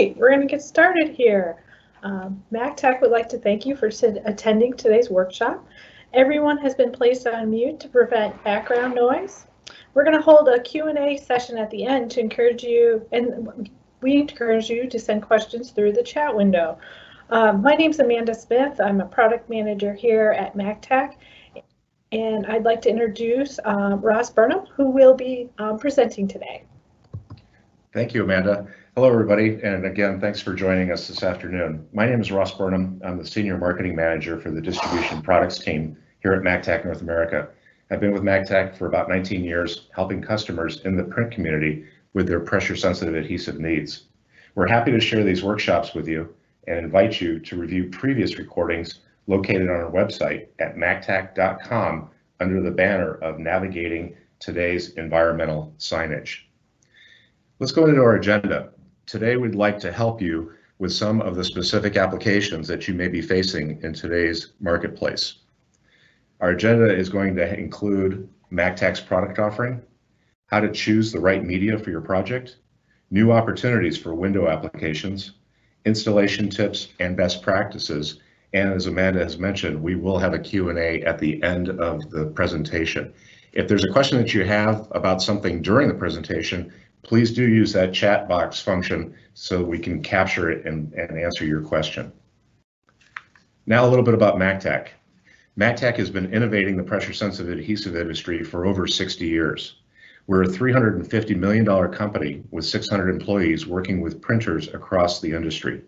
right, we're going to get started here. Mactac would like to thank you for attending today's workshop. Everyone has been placed on mute to prevent background noise. We're going to hold a Q&A session at the end to encourage you, and we encourage you to send questions through the chat window. My name's Amanda Smith. I'm a product manager here at Mactac, and I'd like to introduce Ross Burnham, who will be presenting today. Thank you, Amanda. Hello, everybody, and again, thanks for joining us this afternoon. My name is Ross Burnham. I'm the Senior Marketing Manager for the Distribution Products team here at Mactac North America. I've been with Mactac for about 19 years, helping customers in the print community with their pressure-sensitive adhesive needs. We're happy to share these workshops with you and invite you to review previous recordings located on our website at mactac.com under the banner of Navigating Today's Environmental Signage. Let's go into our agenda. Today, we'd like to help you with some of the specific applications that you may be facing in today's marketplace. Our agenda is going to include Mactac's product offering, how to choose the right media for your project, new opportunities for window applications, installation tips and best practices, and as Amanda has mentioned, we will have a Q&A at the end of the presentation. If there's a question that you have about something during the presentation, please do use that chat box function so we can capture it and answer your question. Now a little bit about Mactac. Mactac has been innovating the pressure-sensitive adhesive industry for over 60 years. We're a $350 million company with 600 employees working with printers across the industry.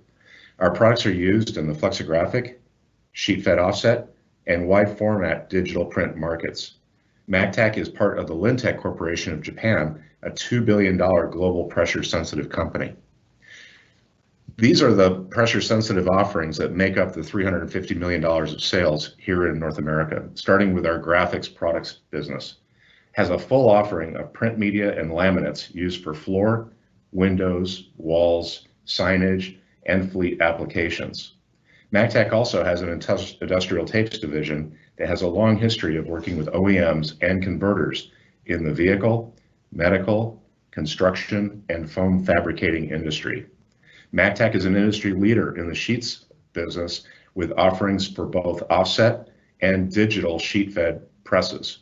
Our products are used in the flexographic, sheet-fed offset, and wide format digital print markets. Mactac is part of the Lintec Corporation of Japan, a $2 billion global pressure-sensitive company. These are the pressure-sensitive offerings that make up the $350 million of sales here in North America, starting with our graphics products business. Has a full offering of print media and laminates used for floor, windows, walls, signage, and fleet applications. Mactac also has an industrial tapes division that has a long history of working with OEMs and converters in the vehicle, medical, construction, and foam fabricating industry. Mactac is an industry leader in the sheets business with offerings for both offset and digital sheet-fed presses,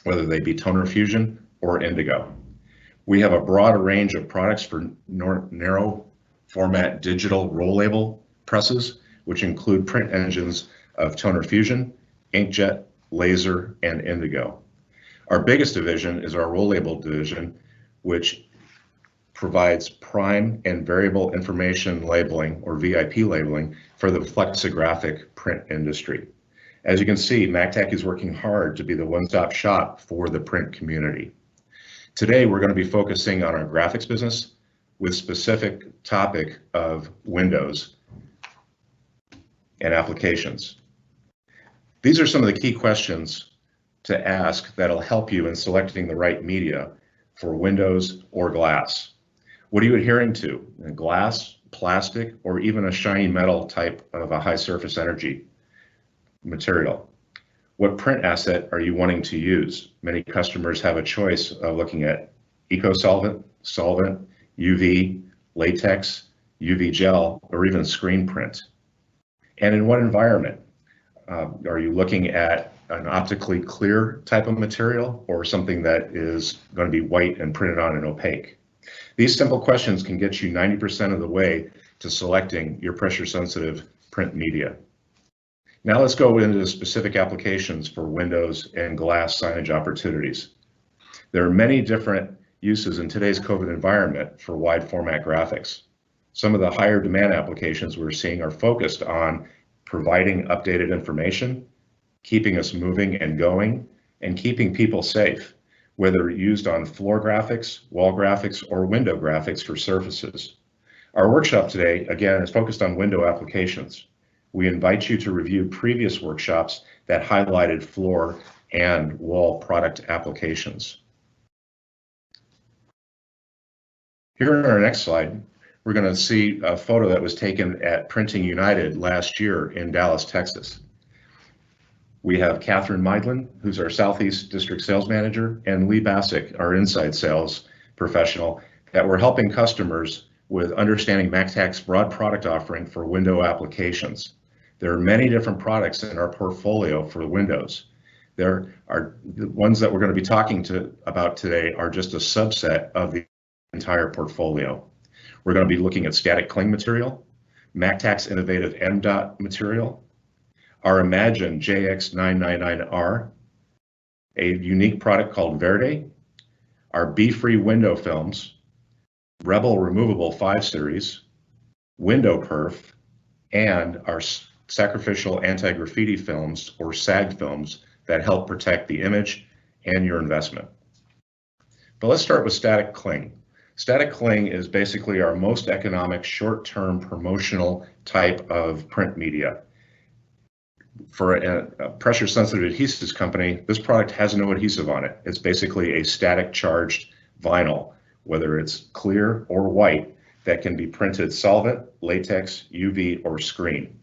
whether they be toner fusion or indigo. We have a broad range of products for narrow format digital roll label presses, which include print engines of toner fusion, inkjet, laser, and indigo. Our biggest division is our roll label division, which provides prime and variable information labeling, or VIP labeling, for the flexographic print industry. As you can see, Mactac is working hard to be the one-stop shop for the print community. Today, we're going to be focusing on our graphics business with specific topic of windows and applications. These are some of the key questions to ask that'll help you in selecting the right media for windows or glass. What are you adhering to? Glass, plastic, or even a shiny metal type of a high surface energy material? What print asset are you wanting to use? Many customers have a choice of looking at eco-solvent, solvent, UV, latex, UV gel, or even screen print. And in what environment? Are you looking at an optically clear type of material or something that is going to be white and printed on and opaque? These simple questions can get you 90% of the way to selecting your pressure-sensitive print media. Now let's go into the specific applications for windows and glass signage opportunities. There are many different uses in today's COVID environment for wide format graphics. Some of the higher demand applications we're seeing are focused on providing updated information, keeping us moving and going, and keeping people safe, whether used on floor graphics, wall graphics, or window graphics for surfaces. Our workshop today, again, is focused on window applications. We invite you to review previous workshops that highlighted floor and wall product applications. Here on our next slide, we're going to see a photo that was taken at Printing United last year in Dallas, Texas. We have Catherine Meidlin, who's our Southeast District Sales Manager, and Lee Bassick, our Inside Sales Professional, that were helping customers with understanding Mactac's broad product offering for window applications. There are many different products in our portfolio for Windows. There are the ones that we're going to be talking about today are just a subset of the entire portfolio. We're going to be looking at static cling material, Mactac's innovative M-Dot material, our Imagine JX999R, a unique product called Verity, our Be-Free window films, Rebel Removable 5 Series, Window Perf, and our sacrificial anti-graffiti films, or SAG films, that help protect the image and your investment. But let's start with static cling. Static cling is basically our most economic short-term promotional type of print media. For a pressure-sensitive adhesives company, this product has no adhesive on it. It's basically a static charged vinyl, whether it's clear or white, that can be printed solvent, latex, UV, or screen.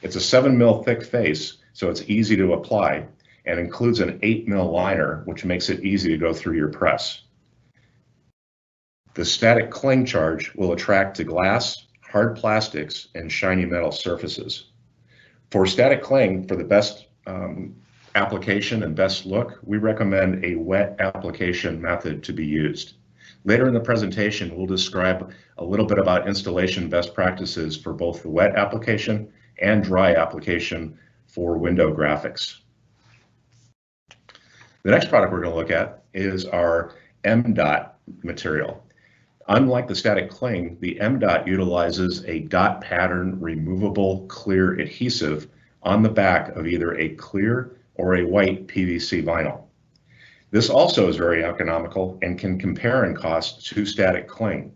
It's a 7 mil thick face, so it's easy to apply, and includes an 8 mil liner, which makes it easy to go through your press. The static cling charge will attract to glass, hard plastics, and shiny metal surfaces. For static cling, for the best application and best look, we recommend a wet application method to be used. Later in the presentation, we'll describe a little bit about installation best practices for both the wet application and dry application for window graphics. The next product we're going to look at is our M-Dot material. Unlike the static cling, the M-Dot utilizes a dot pattern removable clear adhesive on the back of either a clear or a white PVC vinyl. This also is very economical and can compare in cost to static cling.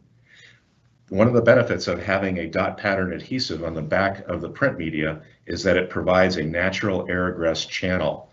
One of the benefits of having a dot pattern adhesive on the back of the print media is that it provides a natural air-aggress channel.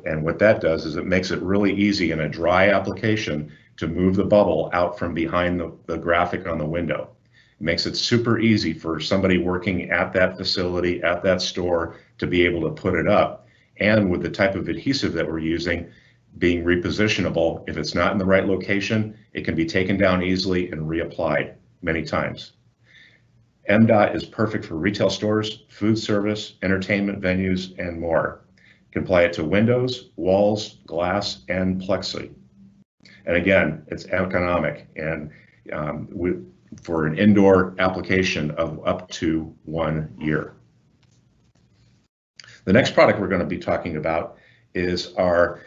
And what that does is it makes it really easy in a dry application to move the bubble out from behind the graphic on the window. It makes it super easy for somebody working at that facility, at that store, to be able to put it up. And with the type of adhesive that we're using, being repositionable, if it's not in the right location, it can be taken down easily and reapplied many times. M-Dot is perfect for retail stores, food service, entertainment venues, and more. You can apply it to windows, walls, glass, and plexi. And again, it's economic and for an indoor application of up to 1 year. The next product we're going to be talking about is our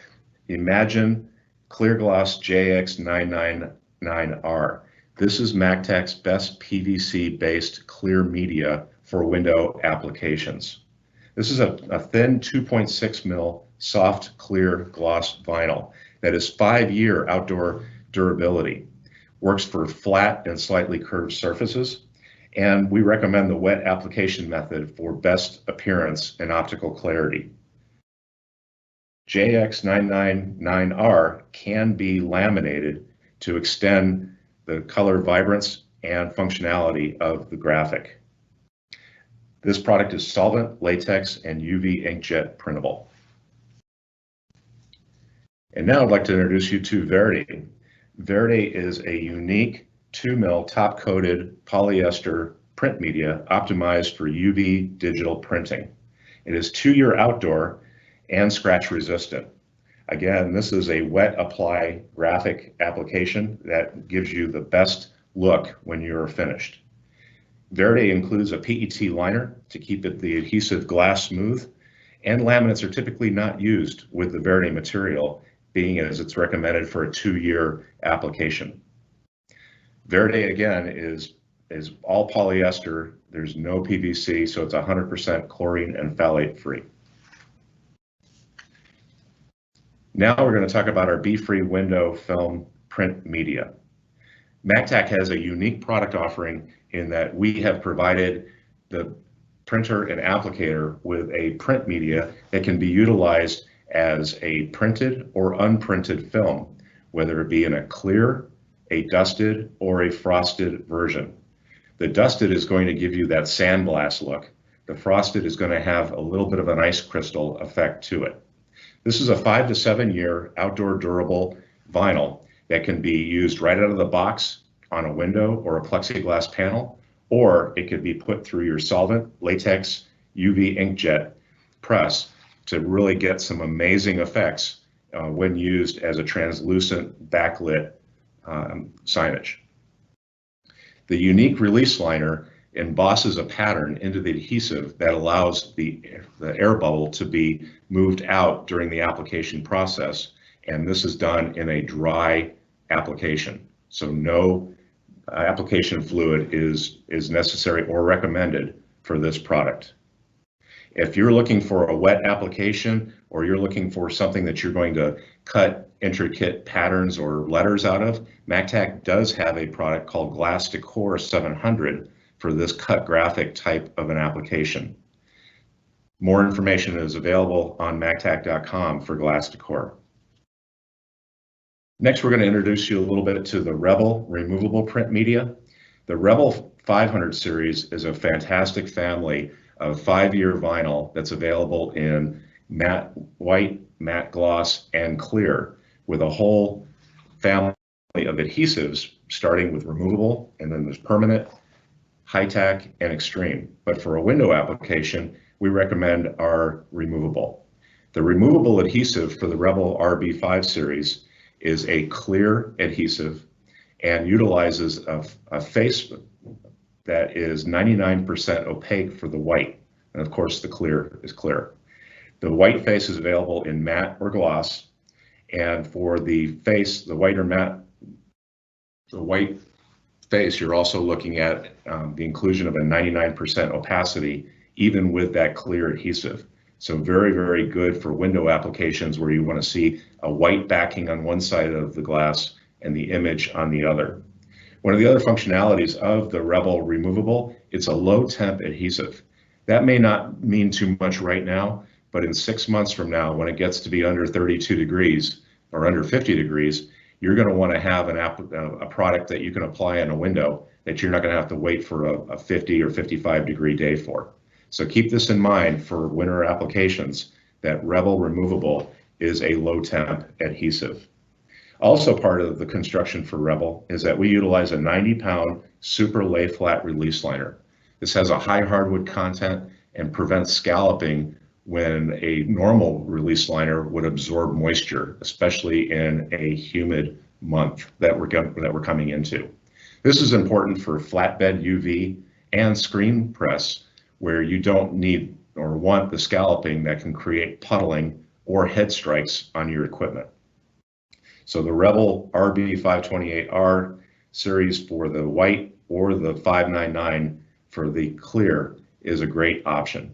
Imagine Clear Gloss JX999R. This is Mactac's best PVC-based clear media for window applications. This is a thin 2.6 mil soft clear gloss vinyl that is 5-year outdoor durability. Works for flat and slightly curved surfaces, and we recommend the wet application method for best appearance and optical clarity. JX999R can be laminated to extend the color vibrance and functionality of the graphic. This product is solvent, latex, and UV inkjet printable. And now I'd like to introduce you to Verity. Verity is a unique 2 mil top-coated polyester print media optimized for UV digital printing. It is 2-year outdoor and scratch resistant. Again, this is a wet apply graphic application that gives you the best look when you're finished. Verity includes a PET liner to keep the adhesive glass smooth, and laminates are typically not used with the Verity material, being as it's recommended for a 2-year application. Verity again is all polyester. There's no PVC, so it's 100% chlorine and phthalate free. Now we're going to talk about our Be-Free window film print media. Mactac has a unique product offering in that we have provided the printer and applicator with a print media that can be utilized as a printed or unprinted film, whether it be in a clear, a dusted, or a frosted version. The dusted is going to give you that sandblast look. The frosted is going to have a little bit of an ice crystal effect to it. This is a 5 to 7 year outdoor durable vinyl that can be used right out of the box, on a window or a plexiglass panel, or it could be put through your solvent, latex, UV inkjet press to really get some amazing effects when used as a translucent backlit signage. The unique release liner embosses a pattern into the adhesive that allows the air bubble to be moved out during the application process, and this is done in a dry application. So no application fluid is necessary or recommended for this product. If you're looking for a wet application, or you're looking for something that you're going to cut intricate patterns or letters out of, Mactac does have a product called Glass Decor 700 for this cut graphic type of an application. More information is available on mactac.com for Glass Decor. Next, we're going to introduce you a little bit to the Rebel removable print media. The Rebel 500 series is a fantastic family of 5-year vinyl that's available in matte white, matte gloss, and clear, with a whole family of adhesives, starting with removable, and then there's permanent, high-tack, and extreme. But for a window application, we recommend our removable. The removable adhesive for the Rebel RB5 series is a clear adhesive and utilizes a face that is 99% opaque for the white, and of course the clear is clear. The white face is available in matte or gloss, and for the face, the white or matte, the white face, you're also looking at the inclusion of a 99% opacity, even with that clear adhesive. So very, very good for window applications where you want to see a white backing on one side of the glass and the image on the other. One of the other functionalities of the Rebel removable, it's a low temp adhesive. That may not mean too much right now, but in 6 months from now, when it gets to be under 32 degrees or under 50 degrees, you're going to want to have a product that you can apply in a window that you're not going to have to wait for a 50 or 55 degree day for. So keep this in mind for winter applications, that Rebel removable is a low temp adhesive. Also part of the construction for Rebel is that we utilize a 90-pound super lay flat release liner. This has a high hardwood content and prevents scalloping when a normal release liner would absorb moisture, especially in a humid month that we're coming into. This is important for flatbed UV and screen press, where you don't need or want the scalloping that can create puddling or head strikes on your equipment. So the Rebel RB528R series for the white or the 599 for the clear is a great option.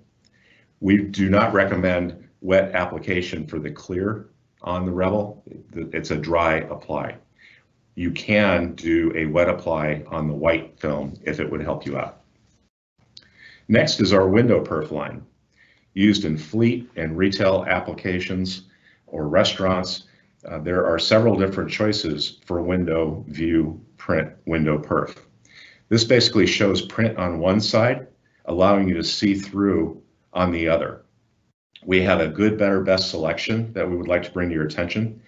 We do not recommend wet application for the clear on the Rebel. It's a dry apply. You can do a wet apply on the white film if it would help you out. Next is our window perf line, used in fleet and retail applications or restaurants. There are several different choices for WindowVIEW print window perf. This basically shows print on one side, allowing you to see through on the other. We have a good, better, best selection that we would like to bring to your attention,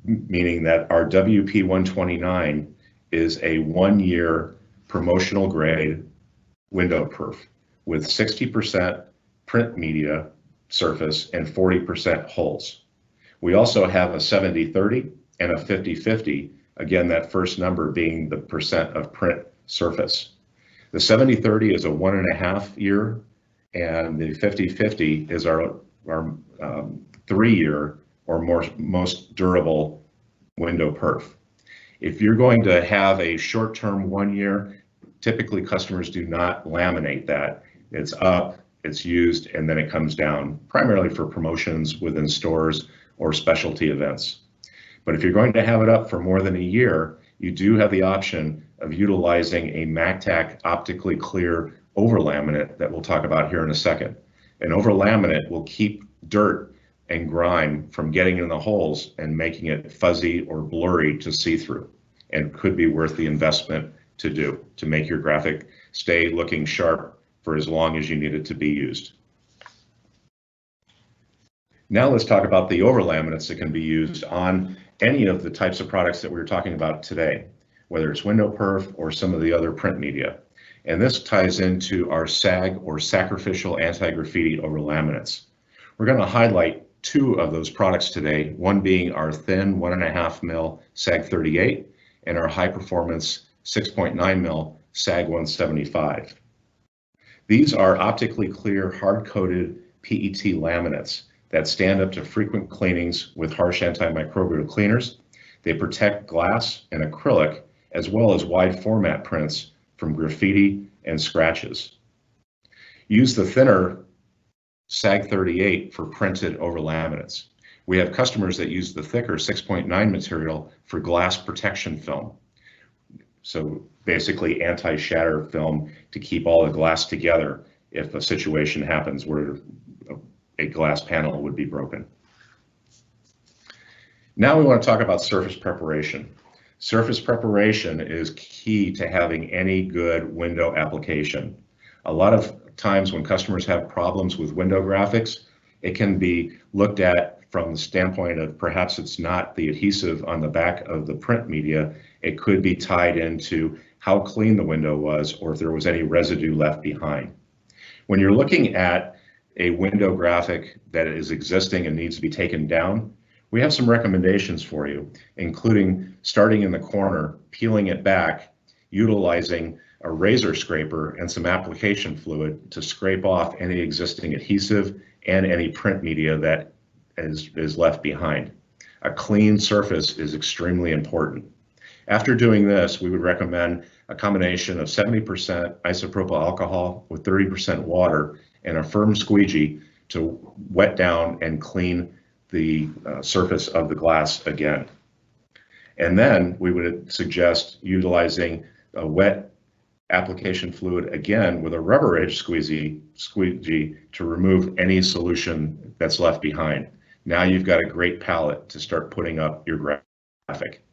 meaning that our WP129 is a 1-year promotional grade window perf with 60% print media surface and 40% holes. We also have a 70-30 and a 50-50, again, that first number being the percent of print surface. The 70-30 is a 1.5 year, and the 50-50 is our 3-year or most durable window perf. If you're going to have a short-term 1 year, typically customers do not laminate that. It's up, it's used, and then it comes down, primarily for promotions within stores or specialty events. But if you're going to have it up for more than a year, you do have the option of utilizing a Mactac optically clear overlaminate that we'll talk about here in a second. An overlaminate will keep dirt and grime from getting in the holes and making it fuzzy or blurry to see through, and could be worth the investment to do to make your graphic stay looking sharp for as long as you need it to be used. Now let's talk about the overlaminates that can be used on any of the types of products that we were talking about today. whether it's window perf or some of the other print media. And this ties into our SAG or sacrificial anti-graffiti over laminates. We're going to highlight two of those products today, one being our thin 1.5 mil SAG 38 and our high performance 6.9 mil SAG 175. These are optically clear hard-coated PET laminates that stand up to frequent cleanings with harsh antimicrobial cleaners. They protect glass and acrylic as well as wide format prints from graffiti and scratches. Use the thinner SAG 38 for printed over laminates. We have customers that use the thicker 6.9 material for glass protection film. So basically anti-shatter film to keep all the glass together if a situation happens where a glass panel would be broken. Now we want to talk about surface preparation. Surface preparation is key to having any good window application. A lot of times when customers have problems with window graphics, it can be looked at from the standpoint of perhaps it's not the adhesive on the back of the print media. It could be tied into how clean the window was or if there was any residue left behind. When you're looking at a window graphic that is existing and needs to be taken down, we have some recommendations for you, including starting in the corner, peeling it back, utilizing a razor scraper and some application fluid to scrape off any existing adhesive and any print media that is left behind. A clean surface is extremely important. After doing this, we would recommend a combination of 70% isopropyl alcohol with 30% water and a firm squeegee to wet down and clean the surface of the glass again. And then we would suggest utilizing a wet application fluid again with a rubber edge squeegee to remove any solution that's left behind. Now you've got a great palette to start putting up your graphic.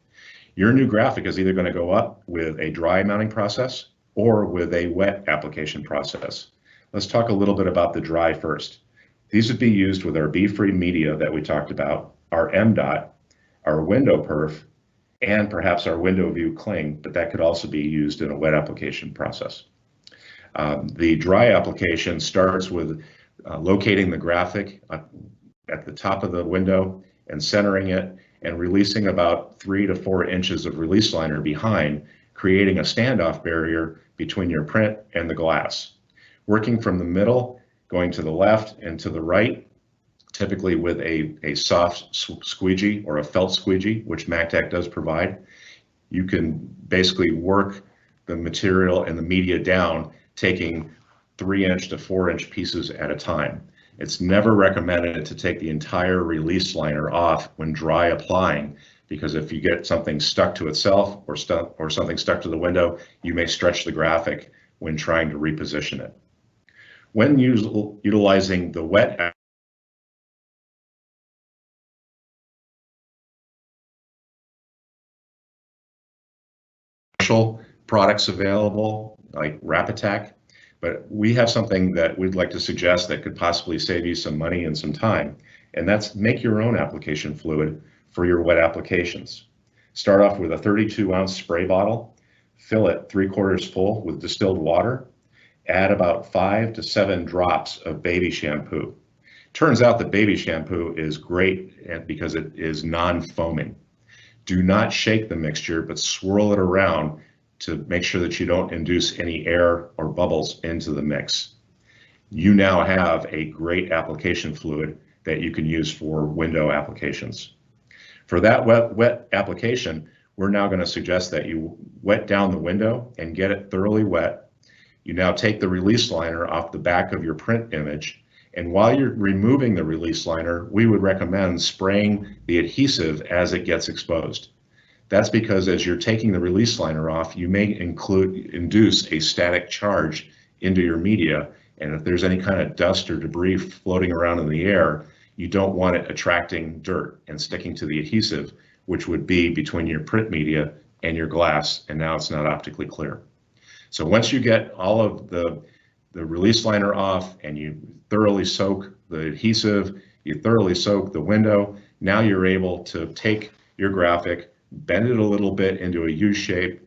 Your new graphic is either going to go up with a dry mounting process or with a wet application process. Let's talk a little bit about the dry first. These would be used with our bee-free media that we talked about, our Mdot, our window perf, and perhaps our WindowVIEW cling, but that could also be used in a wet application process. The dry application starts with locating the graphic at the top of the window and centering it and releasing about 3 to 4 inches of release liner behind, creating a standoff barrier between your print and the glass. Working from the middle, going to the left and to the right, typically with a soft squeegee or a felt squeegee, which Mactac does provide. You can basically work the material and the media down, taking 3-inch to 4-inch pieces at a time. It's never recommended to take the entire release liner off when dry applying, because if you get something stuck to itself or something stuck to the window, you may stretch the graphic when trying to reposition it. When utilizing the wet products available like Rapitac, but we have something that we'd like to suggest that could possibly save you some money and some time, and that's make your own application fluid for your wet applications. Start off with a 32-ounce spray bottle, fill it 3/4 full with distilled water, add about 5 to 7 drops of baby shampoo. Turns out that baby shampoo is great because it is non-foaming. Do not shake the mixture, but swirl it around to make sure that you don't induce any air or bubbles into the mix. You now have a great application fluid that you can use for window applications. For that wet application, we're now going to suggest that you wet down the window and get it thoroughly wet. You now take the release liner off the back of your print image, and while you're removing the release liner, we would recommend spraying the adhesive as it gets exposed. That's because as you're taking the release liner off, you may induce a static charge into your media, and if there's any kind of dust or debris floating around in the air, you don't want it attracting dirt and sticking to the adhesive, which would be between your print media and your glass, and now it's not optically clear. So once you get all of the release liner off and you thoroughly soak the adhesive, you thoroughly soak the window, now you're able to take your graphic, bend it a little bit into a U shape,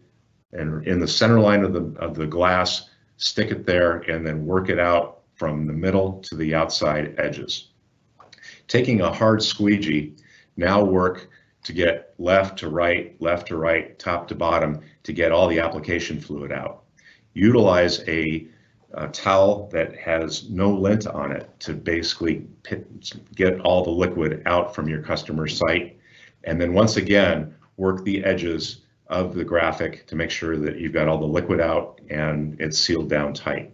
and in the center line of the glass, stick it there, and then work it out from the middle to the outside edges. Taking a hard squeegee, now work to get left to right, top to bottom to get all the application fluid out. Utilize a towel that has no lint on it to basically get all the liquid out from your customer site. And then once again, work the edges of the graphic to make sure that you've got all the liquid out and it's sealed down tight.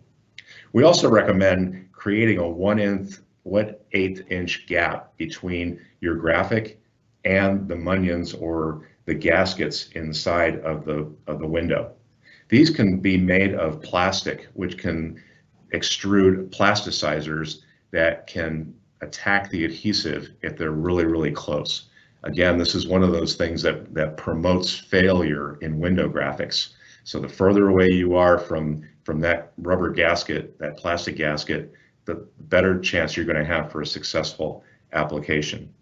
We also recommend creating a 1/8 inch gap between your graphic and the mullions or the gaskets inside of the window. These can be made of plastic, which can extrude plasticizers that can attack the adhesive if they're really, really close. Again, this is one of those things that promotes failure in window graphics. So the further away you are from that rubber gasket, that plastic gasket, the better chance you're going to have for a successful application.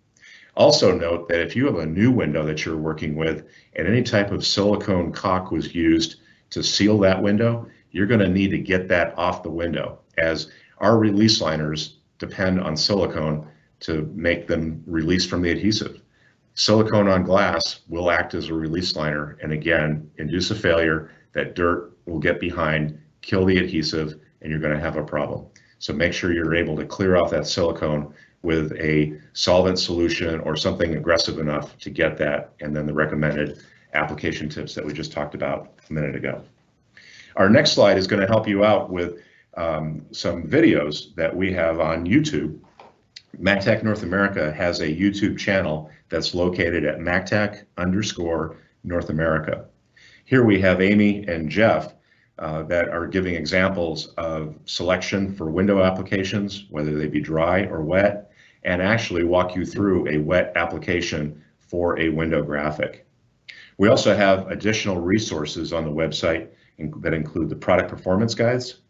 Also note that if you have a new window that you're working with and any type of silicone caulk was used to seal that window, you're going to need to get that off the window, as our release liners depend on silicone to make them release from the adhesive. Silicone on glass will act as a release liner and again induce a failure. That dirt will get behind, kill the adhesive, and you're going to have a problem. So make sure you're able to clear off that silicone with a solvent solution or something aggressive enough to get that, and then the recommended application tips that we just talked about a minute ago. Our next slide is going to help you out with some videos that we have on YouTube. Mactac North America has a YouTube channel that's located at Mactac_North America. Here we have Amy and Jeff that are giving examples of selection for window applications, whether they be dry or wet, and actually walk you through a wet application for a window graphic. We also have additional resources on the website that include the product performance guides,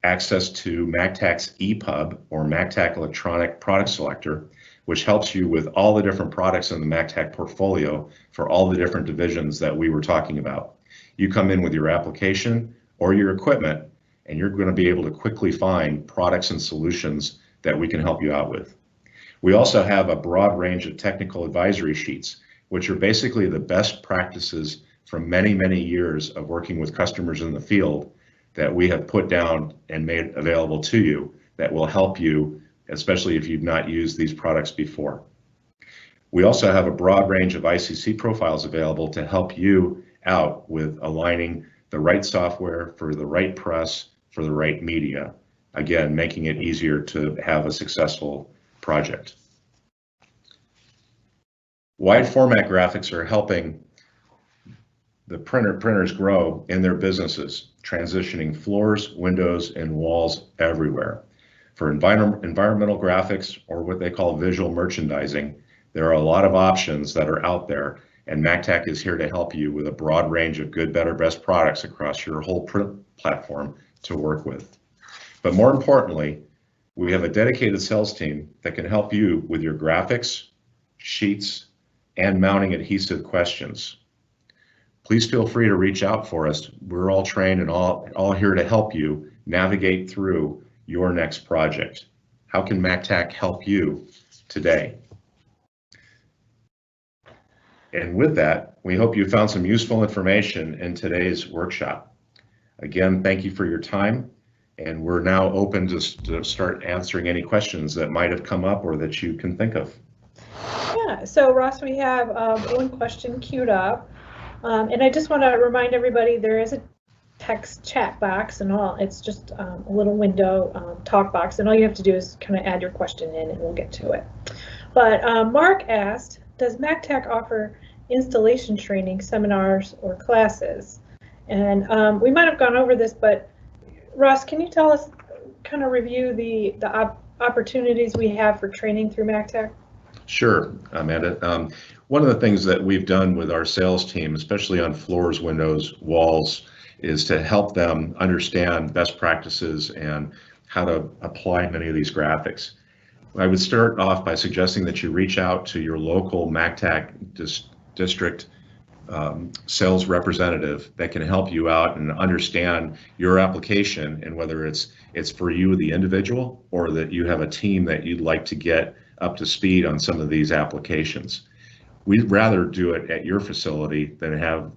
access to Mactac's EPUB or Mactac Electronic Product Selector, which helps you with all the different products in the Mactac portfolio for all the different divisions that we were talking about. You come in with your application or your equipment, and you're going to be able to quickly find products and solutions that we can help you out with. We also have a broad range of technical advisory sheets, which are basically the best practices from many, many years of working with customers in the field that we have put down and made available to you that will help you, especially if you've not used these products before. We also have a broad range of ICC profiles available to help you out with aligning the right software for the right press for the right media. Again, making it easier to have a successful project. Wide format graphics are helping the printers grow in their businesses, transitioning floors, windows, and walls everywhere. For environmental graphics, or what they call visual merchandising, there are a lot of options that are out there, and Mactac is here to help you with a broad range of good, better, best products across your whole print platform to work with. But more importantly, we have a dedicated sales team that can help you with your graphics, sheets, and mounting adhesive questions. Please feel free to reach out for us. We're all trained and all here to help you navigate through your next project. How can Mactac help you today? And with that, we hope you found some useful information in today's workshop. Again, thank you for your time, and we're now open to start answering any questions that might have come up or that you can think of. Yeah, so Ross, we have one question queued up. And I just want to remind everybody there is a text chat box and all. It's just a little window talk box, and all you have to do is kind of add your question in and we'll get to it. But Mark asked, does Mactac offer installation training, seminars, or classes? And we might have gone over this, but Ross, can you tell us, kind of review the opportunities we have for training through Mactac? Sure, Amanda. One of the things that we've done with our sales team, especially on floors, windows, walls, is to help them understand best practices and how to apply many of these graphics. I would start off by suggesting that you reach out to your local Mactac district sales representative that can help you out and understand your application and whether it's for you, the individual, or that you have a team that you'd like to get up to speed on some of these applications. We'd rather do it at your facility than have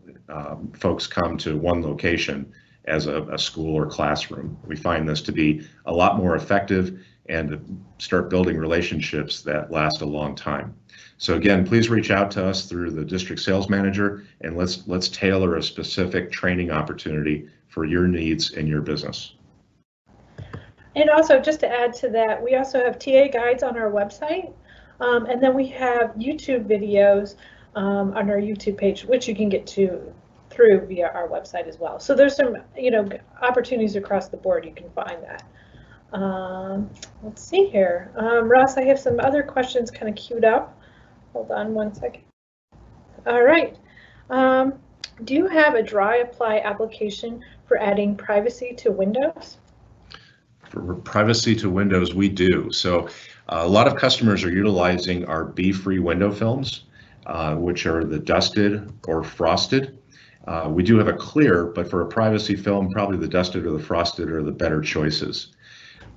folks come to one location as a school or classroom. We find this to be a lot more effective and to start building relationships that last a long time. So again, please reach out to us through the district sales manager, and let's tailor a specific training opportunity for your needs and your business. And also, just to add to that, we also have TA guides on our website, and then we have YouTube videos on our YouTube page, which you can get to through via our website as well. So there's some, opportunities across the board. You can find that. Let's see here. Ross, I have some other questions kind of queued up. Hold on one second. All right. Do you have a dry apply application for adding privacy to windows? For privacy to windows, we do. So a lot of customers are utilizing our bee-free window films, which are the dusted or frosted. We do have a clear, but for a privacy film, probably the dusted or the frosted are the better choices.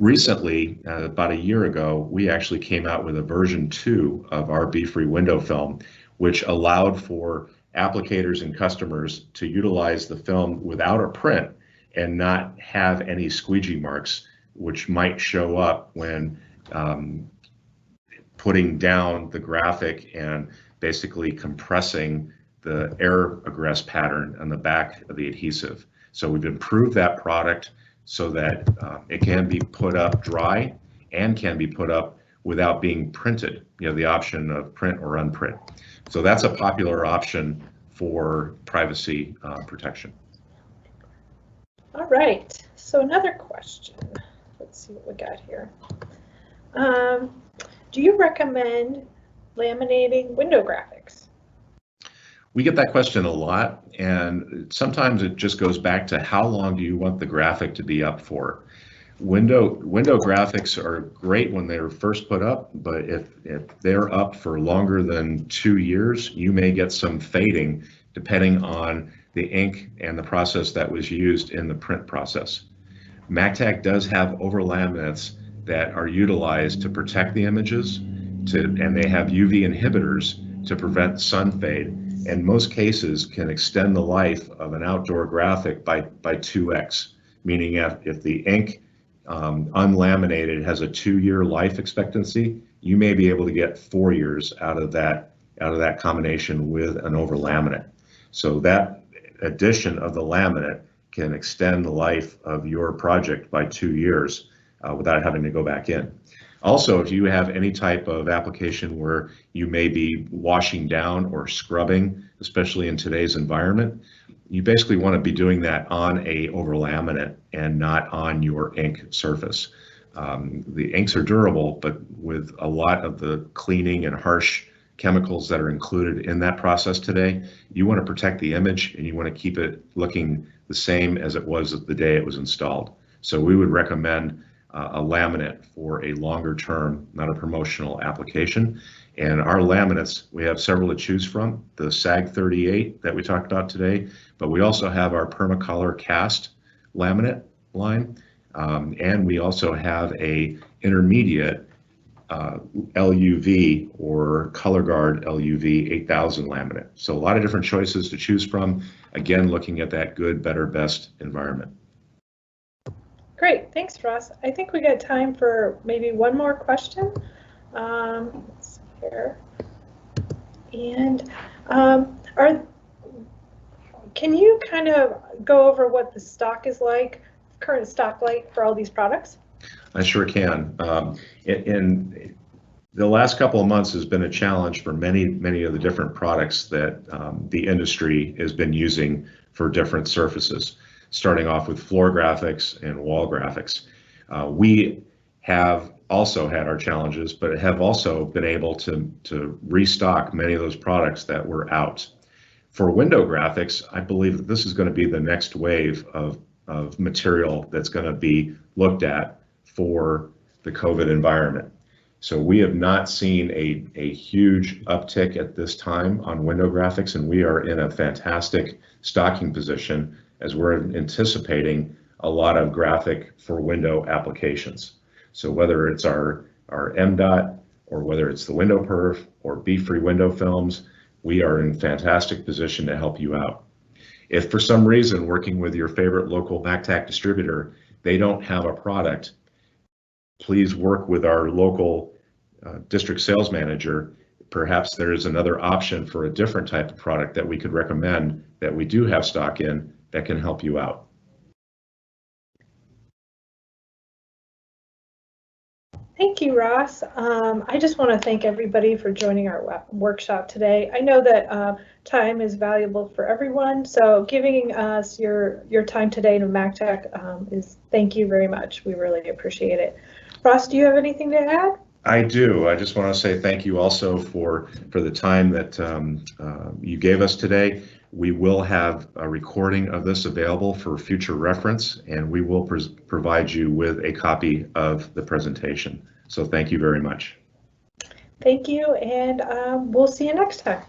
Recently, about a year ago, we actually came out with a version 2 of our bee-free window film, which allowed for applicators and customers to utilize the film without a print and not have any squeegee marks, which might show up when putting down the graphic and basically compressing the air-aggress pattern on the back of the adhesive. So we've improved that product so that it can be put up dry and can be put up without being printed. You have the option of print or unprint. So that's a popular option for privacy protection. All right, so another question. Let's see what we got here. Do you recommend laminating window graphics? We get that question a lot, and sometimes it just goes back to how long do you want the graphic to be up for? Window graphics are great when they're first put up, but if they're up for longer than 2 years, you may get some fading depending on the ink and the process that was used in the print process. Mactac does have over laminates that are utilized to protect the images, and they have UV inhibitors to prevent sun fade. In most cases can extend the life of an outdoor graphic by 2x, meaning if the ink unlaminated has a 2-year life expectancy, you may be able to get 4 years out of that combination with an over laminate. So that addition of the laminate can extend the life of your project by 2 years without having to go back in. Also, if you have any type of application where you may be washing down or scrubbing, especially in today's environment, you basically want to be doing that on a over laminate and not on your ink surface. The inks are durable, but with a lot of the cleaning and harsh chemicals that are included in that process today, you want to protect the image and you want to keep it looking the same as it was the day it was installed. So we would recommend a laminate for a longer term, not a promotional application. And our laminates, we have several to choose from. The SAG 38 that we talked about today, but we also have our Permacolor cast laminate line. And we also have a intermediate LUV or ColorGuard LUV 8000 laminate. So a lot of different choices to choose from. Again, looking at that good, better, best environment. Great, thanks, Ross. I think we got time for maybe one more question. Let's see here. And can you kind of go over what the stock is like, current stock like for all these products? I sure can. In the last couple of months has been a challenge for many of the different products that the industry has been using for different surfaces, starting off with floor graphics and wall graphics. We have also had our challenges, but have also been able to restock many of those products that were out. For window graphics, I believe that this is going to be the next wave of material that's going to be looked at for the COVID environment. So we have not seen a huge uptick at this time on window graphics, and we are in a fantastic stocking position as we're anticipating a lot of graphic for window applications. So whether it's our M-Dot or whether it's the window perf or B-free window films, we are in fantastic position to help you out. If for some reason working with your favorite local Mactac distributor, they don't have a product, please work with our local district sales manager. Perhaps there's another option for a different type of product that we could recommend that we do have stock in that can help you out. Thank you, Ross. I just want to thank everybody for joining our workshop today. I know that time is valuable for everyone, so giving us your time today to Mactac is thank you very much. We really appreciate it. Ross, do you have anything to add? I do. I just want to say thank you also for the time that you gave us today. We will have a recording of this available for future reference, and we will provide you with a copy of the presentation. So thank you very much. Thank you, and we'll see you next time.